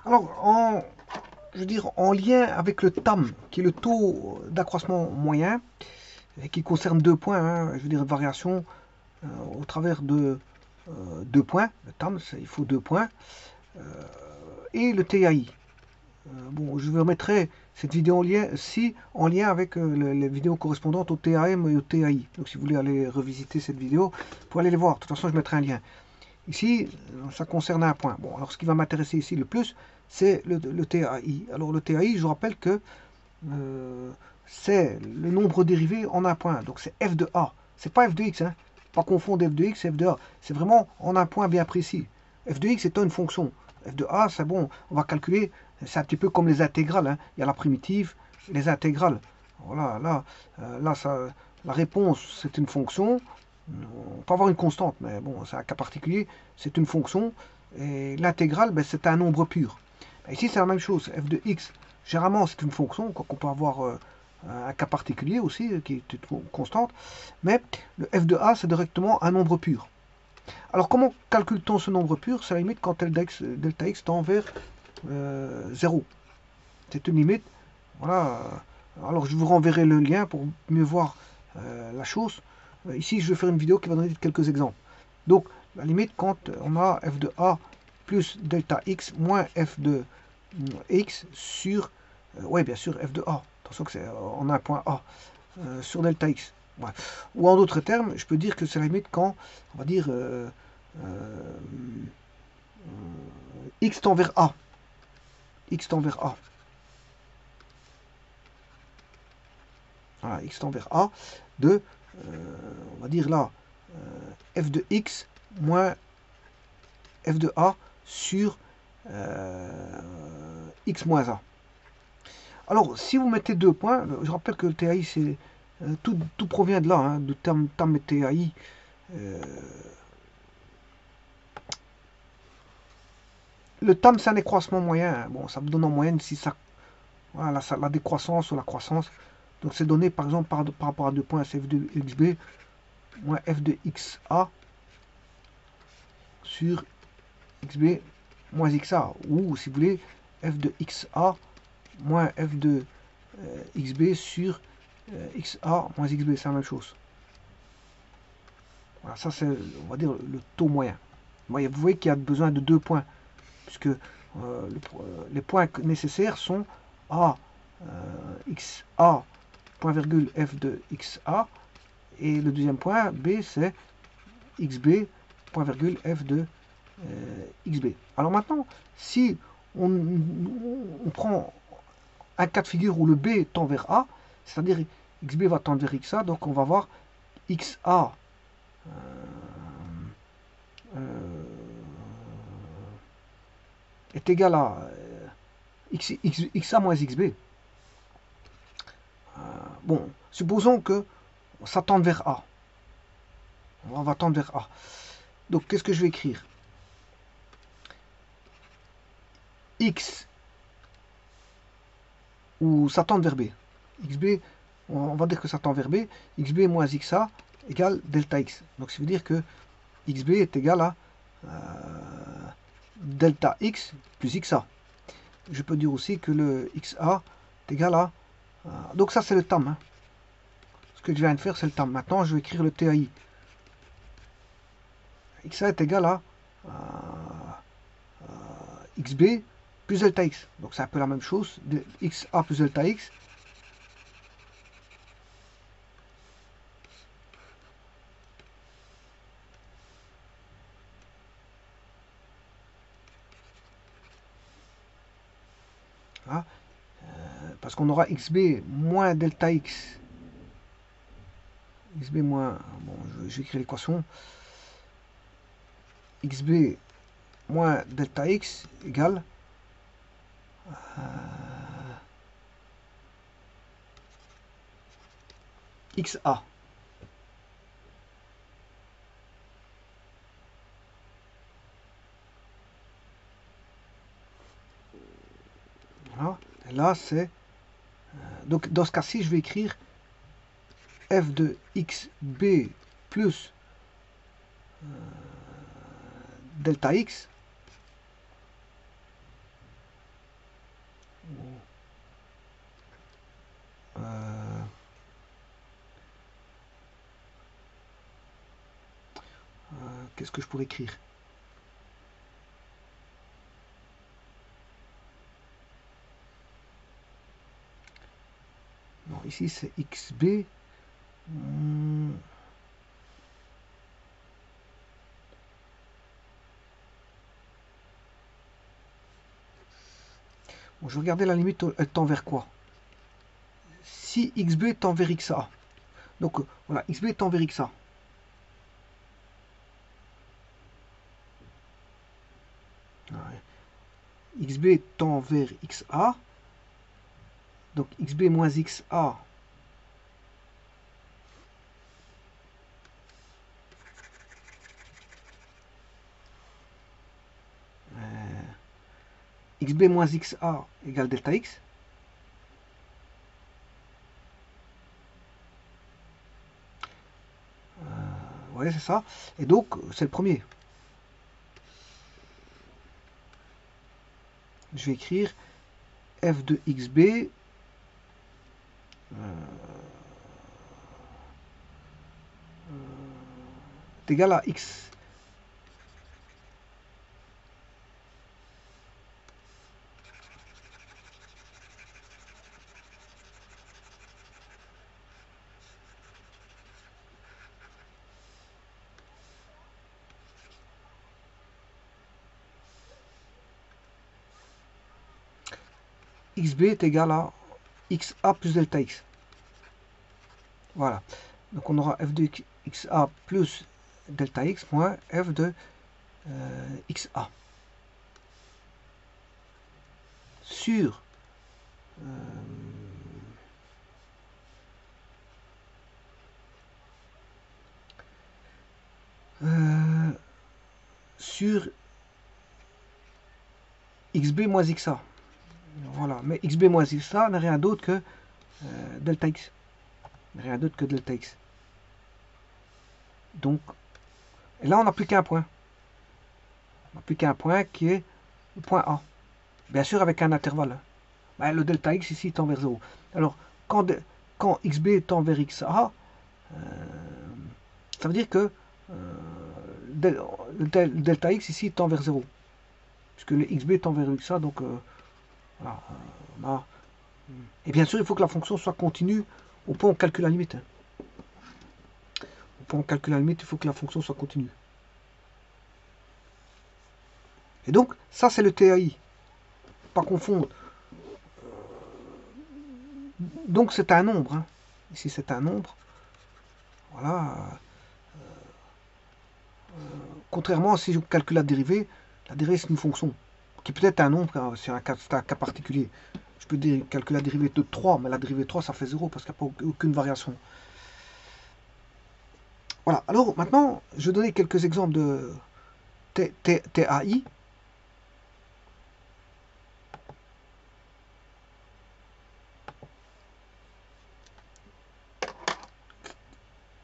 Alors, je veux dire, en lien avec le TAM, qui est le taux d'accroissement moyen, et qui concerne 2 points, hein, je veux dire, variation au travers de 2 points, le TAM, il faut 2 points, et le TAI. Bon, je vous remettrai cette vidéo en lien avec les vidéos correspondantes au TAM et au TAI. Donc si vous voulez aller revisiter cette vidéo, vous pouvez aller les voir. De toute façon, je mettrai un lien. Ici, ça concerne un point. Bon, alors ce qui va m'intéresser ici le plus, c'est le TAI. Alors le TAI, je vous rappelle que c'est le nombre dérivé en un point. Donc c'est f de a. C'est pas f de x, hein. Pas confondre f de x et f de a. C'est vraiment en un point bien précis. F de x étant une fonction. F de a, c'est bon, on va calculer. C'est un petit peu comme les intégrales, hein. Il y a la primitive, les intégrales. Voilà, là la réponse, c'est une fonction. On peut avoir une constante, mais bon, c'est un cas particulier. C'est une fonction. Et l'intégrale, ben, c'est un nombre pur. Ici, c'est la même chose. F de x, généralement, c'est une fonction, qu'on peut avoir un cas particulier aussi, qui est une constante. Mais le f de a, c'est directement un nombre pur. Alors, comment calcule-t-on ce nombre pur? C'est la limite quand delta x tend vers 0. C'est une limite. Voilà. Alors, je vous renverrai le lien pour mieux voir la chose. Ici, je vais faire une vidéo qui va donner quelques exemples. Donc, la limite quand on a f de a plus delta x moins f de x sur, ouais, bien sûr, f de a. Attention que c'est en un point a sur delta x. Ouais. Ou en d'autres termes, je peux dire que c'est la limite quand, on va dire, x tend vers a. X tend vers a. Voilà, x tend vers a de, on va dire là, f de x moins f de a sur x moins a. Alors, si vous mettez 2 points, je rappelle que le TAI, c'est tout provient de là, hein, du terme TAM et TAI. Le TAM, c'est un décroissement moyen. Bon, ça me donne en moyenne si ça, voilà, la décroissance ou la croissance. Donc, c'est donné par exemple par rapport à 2 points, c'est f de xb moins f de xa sur xb moins xa. Ou, si vous voulez, f de xa moins f de xb sur xa moins xb, c'est la même chose. Voilà, ça c'est, on va dire, le taux moyen. Vous voyez qu'il y a besoin de 2 points, puisque les points nécessaires sont a xa point virgule f de xa, et le deuxième point b c'est xb point virgule f de xb. Alors maintenant, si on prend un cas de figure où le b tend vers a, c'est-à-dire xb va tendre vers xa, donc on va voir xa est égal à xa moins xb. Bon, supposons que ça tende vers A. On va tendre vers A. Donc, qu'est-ce que je vais écrire? X, ou ça tend vers B. XB, on va dire que ça tend vers B. XB moins XA égale delta X. Donc, ça veut dire que XB est égal à delta X plus XA. Je peux dire aussi que le XA est égal à... donc, ça, c'est le TAM. Hein. Ce que je viens de faire, c'est le TAM. Maintenant, je vais écrire le TAI. XA est égal à XB plus delta X. Donc c'est un peu la même chose. De XA plus delta X. Voilà. Parce qu'on aura XB moins delta X. XB moins... Bon, je vais écrire l'équation. XB moins delta X égale XA. Voilà. Et là, c'est... donc, dans ce cas-ci, je vais écrire f de xb plus delta x qu'est-ce que je pourrais écrire? Non, ici c'est xb. Bon, je vais regarder la limite, elle tend vers quoi? Si xb tend vers xa. Donc voilà, xb tend vers xa. xb tend vers xa. Donc xb moins xa. Xb moins xa égale delta x. Ouais, c'est ça. Et donc, c'est le premier. Je vais écrire f de xb est égal à x. xb est égal à xa plus delta x. Voilà. Donc on aura f de xa plus delta x moins f de xa sur sur xb moins xa. Voilà, mais xb moins xa n'est rien d'autre que delta x. Rien d'autre que delta x. Donc, et là on n'a plus qu'un point. On n'a plus qu'un point qui est le point A. Bien sûr avec un intervalle. Ben, le delta x ici tend vers 0. Alors, quand xb tend vers xa, ça veut dire que delta x ici tend vers 0. Puisque le xb tend vers xa, donc voilà. Et bien sûr, il faut que la fonction soit continue au point où on calcule la limite. Au point où on calcule la limite, il faut que la fonction soit continue. Et donc, ça c'est le TAI. Pas confondre. Donc c'est un nombre. Hein. Ici c'est un nombre. Voilà. Contrairement à si je calcule la dérivée c'est une fonction. Qui peut être un nombre, hein, c'est un cas particulier. Je peux calculer la dérivée de 3, mais la dérivée de 3 ça fait 0 parce qu'il n'y a pas aucune variation. Voilà, alors maintenant, je vais donner quelques exemples de TAI.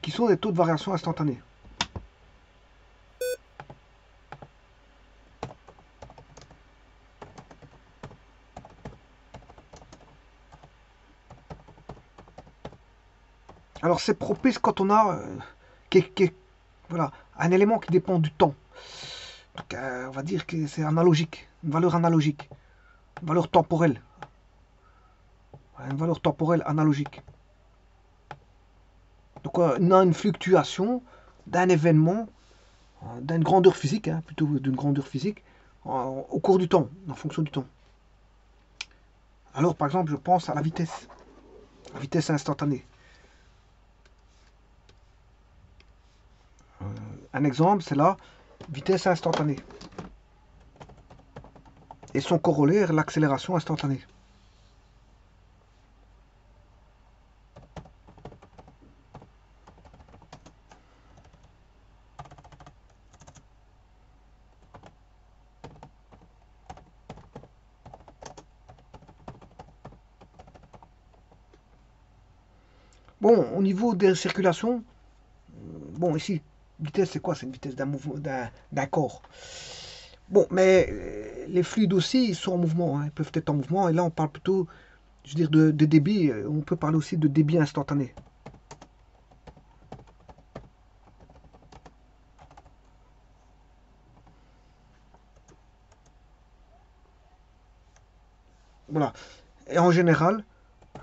Qui sont des taux de variation instantanés. Alors c'est propice quand on a voilà, un élément qui dépend du temps. Donc on va dire que c'est analogique, une valeur analogique, une valeur temporelle. Une valeur temporelle analogique. Donc on a une fluctuation d'un événement, d'une grandeur physique, hein, plutôt d'une grandeur physique, au cours du temps, en fonction du temps. Alors par exemple, je pense à la vitesse instantanée. Un exemple, c'est la vitesse instantanée. Et son corollaire, l'accélération instantanée. Bon, au niveau des circulations, bon, ici, vitesse, c'est quoi? C'est une vitesse d'un mouvement, d'un corps. Bon, mais les fluides aussi, ils sont en mouvement, hein, ils peuvent être en mouvement, et là, on parle plutôt, je veux dire, de débit, on peut parler aussi de débit instantané. Voilà. Et en général,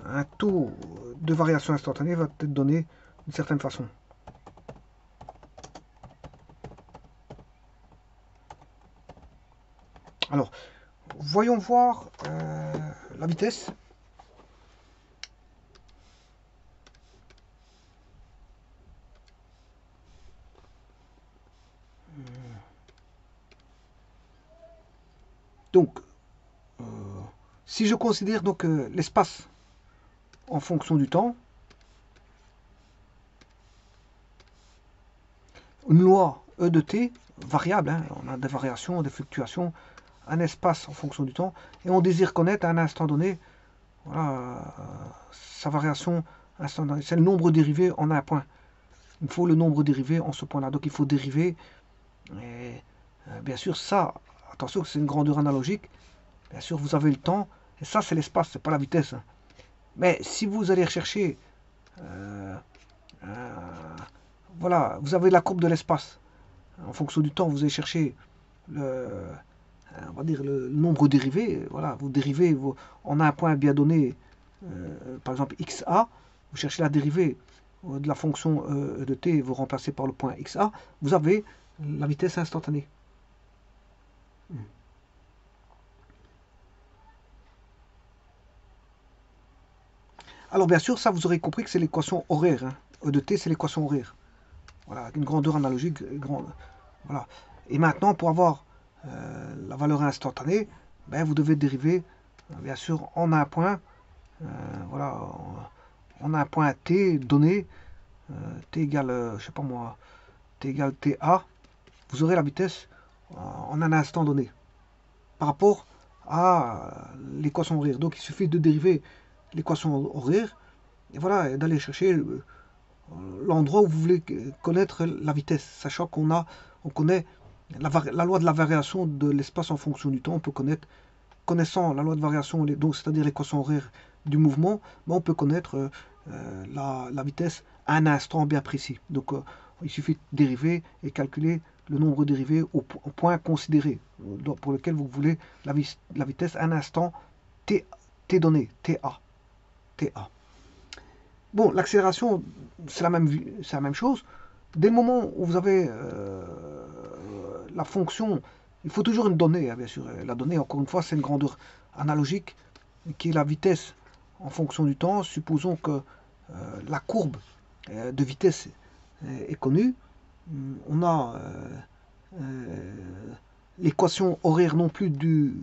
un taux de variation instantanée va être donné d'une certaine façon. Alors, voyons voir la vitesse. Donc, si je considère donc l'espace en fonction du temps, une loi E de t, variable, hein, on a des variations, des fluctuations, un espace en fonction du temps, et on désire connaître à un instant donné, voilà, sa variation instantanée. C'est le nombre dérivé en un point. Il faut le nombre dérivé en ce point-là. Donc il faut dériver. Et, bien sûr, ça, attention que c'est une grandeur analogique. Bien sûr, vous avez le temps. Et ça, c'est l'espace, c'est pas la vitesse. Mais si vous allez rechercher, euh, euh, voilà, vous avez la courbe de l'espace. En fonction du temps, vous allez chercher on va dire le nombre dérivé. Voilà, vous dérivez en un point bien donné, par exemple xa. Vous cherchez la dérivée de la fonction de t, vous remplacez par le point xa. Vous avez la vitesse instantanée. Alors bien sûr, ça vous aurez compris que c'est l'équation horaire. Hein. E de t, c'est l'équation horaire. Voilà, une grandeur analogique grande. Voilà. Et maintenant, pour avoir la valeur instantanée, ben, vous devez dériver, bien sûr, en un point. Voilà, en un point t donné, t égale, je sais pas moi, t égale ta. Vous aurez la vitesse en un instant donné par rapport à l'équation horaire. Donc il suffit de dériver l'équation horaire et voilà, d'aller chercher l'endroit où vous voulez connaître la vitesse, sachant on connaît la loi de la variation de l'espace en fonction du temps. On peut connaissant la loi de variation, donc c'est-à-dire l'équation horaire du mouvement, mais on peut connaître la vitesse à un instant bien précis. Donc il suffit de dériver et calculer le nombre dérivé au point considéré, pour lequel vous voulez la vitesse à un instant t, donné, ta. Bon, l'accélération, c'est la même chose. Dès le moment où vous avez la fonction, il faut toujours une donnée, hein, bien sûr. La donnée, encore une fois, c'est une grandeur analogique, qui est la vitesse en fonction du temps. Supposons que la courbe de vitesse est connue. On a l'équation horaire non plus du...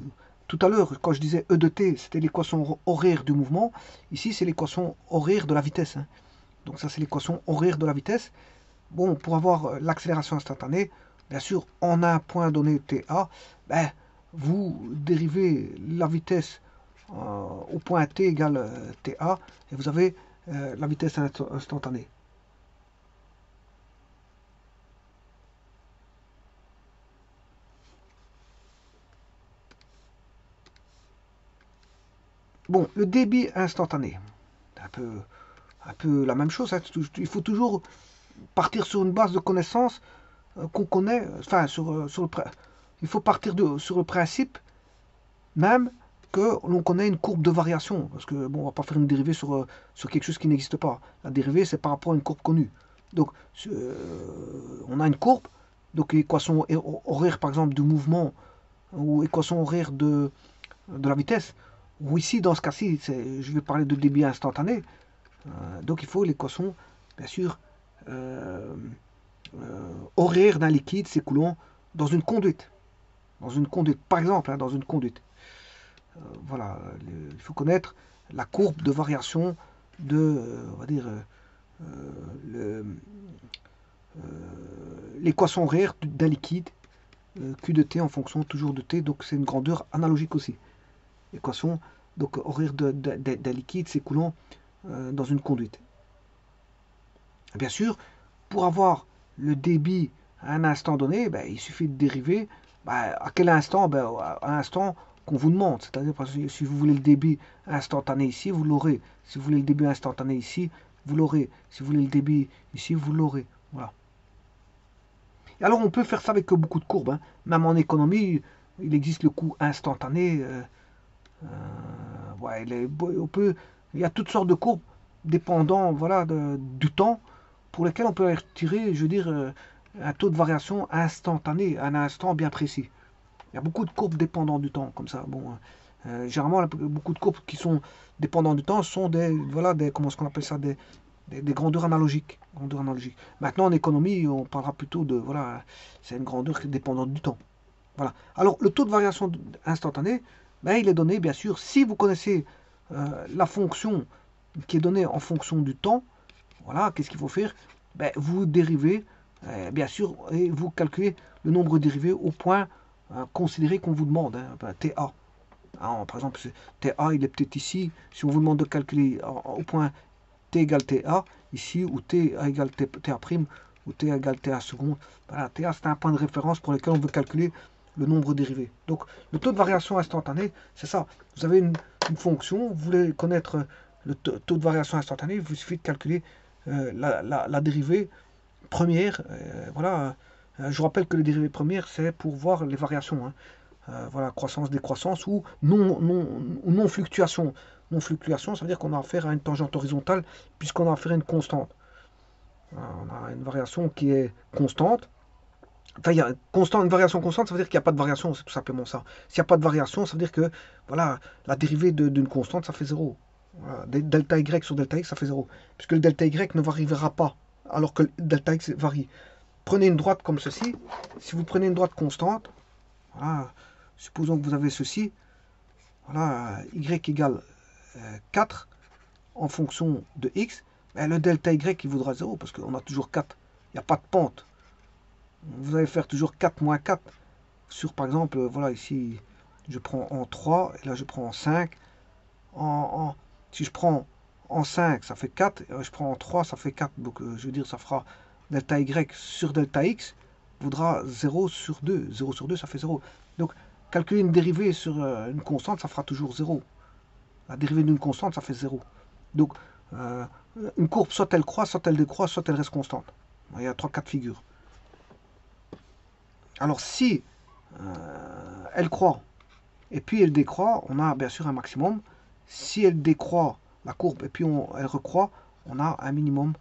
Tout à l'heure, quand je disais E de t, c'était l'équation horaire du mouvement. Ici, c'est l'équation horaire de la vitesse. Hein. Donc ça, c'est l'équation horaire de la vitesse. Bon, pour avoir l'accélération instantanée, bien sûr, en un point donné ta, ben, vous dérivez la vitesse au point t égale ta, et vous avez la vitesse instantanée. Bon, le débit instantané, un peu la même chose. Hein. Il faut toujours partir sur une base de connaissances qu'on connaît, enfin, il faut partir sur le principe même que l'on connaît une courbe de variation. Parce que, bon, on va pas faire une dérivée sur quelque chose qui n'existe pas. La dérivée, c'est par rapport à une courbe connue. Donc, on a une courbe, donc équation horaire, par exemple, du mouvement, ou équation horaire de la vitesse. Ou ici, dans ce cas-ci, je vais parler de débit instantané. Donc, il faut l'équation, bien sûr, horaire d'un liquide s'écoulant dans une conduite. Dans une conduite, par exemple, hein, dans une conduite. Voilà, il faut connaître la courbe de variation de, on va dire, l'équation horaire d'un liquide, Q de t en fonction toujours de t, donc c'est une grandeur analogique aussi. Équation donc horaire d'un liquide s'écoulant dans une conduite. Et bien sûr, pour avoir le débit à un instant donné, ben, il suffit de dériver. Ben, à quel instant? Ben, à un instant qu'on vous demande. C'est-à-dire, si vous voulez le débit instantané ici, vous l'aurez. Si vous voulez le débit instantané ici, vous l'aurez. Si vous voulez le débit ici, vous l'aurez. Voilà. Et alors, on peut faire ça avec beaucoup de courbes. Hein. Même en économie, il existe le coût instantané. Ouais, il y a toutes sortes de courbes dépendant voilà, du temps pour lesquelles on peut retirer, je veux dire, un taux de variation instantané, à un instant bien précis. Il y a beaucoup de courbes dépendantes du temps, comme ça. Bon, généralement, beaucoup de courbes qui sont dépendantes du temps sont voilà, comment est-ce qu'on appelle ça, des grandeurs analogiques. Grandeurs analogiques. Maintenant, en économie, on parlera plutôt de, voilà, c'est une grandeur qui est dépendante du temps. Voilà. Alors, le taux de variation instantané, ben, il est donné, bien sûr, si vous connaissez la fonction qui est donnée en fonction du temps. Voilà, qu'est-ce qu'il faut faire? Ben, vous dérivez, bien sûr, et vous calculez le nombre dérivé au point considéré qu'on vous demande, hein, ben, TA. Hein, par exemple, TA, il est peut-être ici. Si on vous demande de calculer au point t égale TA, ici, ou t égale TA prime, ou t égale TA seconde. Voilà, TA, c'est un point de référence pour lequel on veut calculer le nombre dérivé. Donc, le taux de variation instantanée, c'est ça. Vous avez une fonction, vous voulez connaître le taux de variation instantanée, il vous suffit de calculer la dérivée première. Voilà. Je vous rappelle que les dérivées premières, c'est pour voir les variations. Hein. Voilà, croissance, décroissance ou non fluctuation. Non fluctuation, ça veut dire qu'on a affaire à une tangente horizontale puisqu'on a affaire à une constante. On a une variation qui est constante. Enfin, il y a une variation constante, ça veut dire qu'il n'y a pas de variation, c'est tout simplement ça. S'il n'y a pas de variation, ça veut dire que voilà, la dérivée d'une constante, ça fait 0. Voilà, delta y sur delta x, ça fait 0. Puisque le delta y ne variera pas, alors que le delta x varie. Prenez une droite comme ceci. Si vous prenez une droite constante, voilà, supposons que vous avez ceci, voilà, y égale 4 en fonction de x, ben le delta y il vaudra 0 parce qu'on a toujours 4. Il n'y a pas de pente. Vous allez faire toujours 4 moins 4 sur, par exemple, voilà, ici, je prends en 3, et là, je prends en 5. Si je prends en 5, ça fait 4, et je prends en 3, ça fait 4. Donc, je veux dire, ça fera delta y sur delta x, vaudra 0 sur 2. 0 sur 2, ça fait 0. Donc, calculer une dérivée sur une constante, ça fera toujours 0. La dérivée d'une constante, ça fait 0. Donc, une courbe, soit elle croît, soit elle décroît, soit elle reste constante. Il y a 3 cas de figure. Alors, si elle croît et puis elle décroît, on a bien sûr un maximum. Si elle décroît la courbe et puis elle recroît, on a un minimum.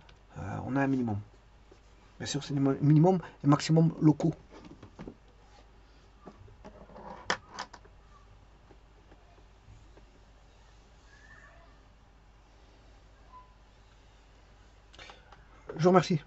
On a un minimum. Bien sûr, c'est minimum et maximum locaux. Je vous remercie.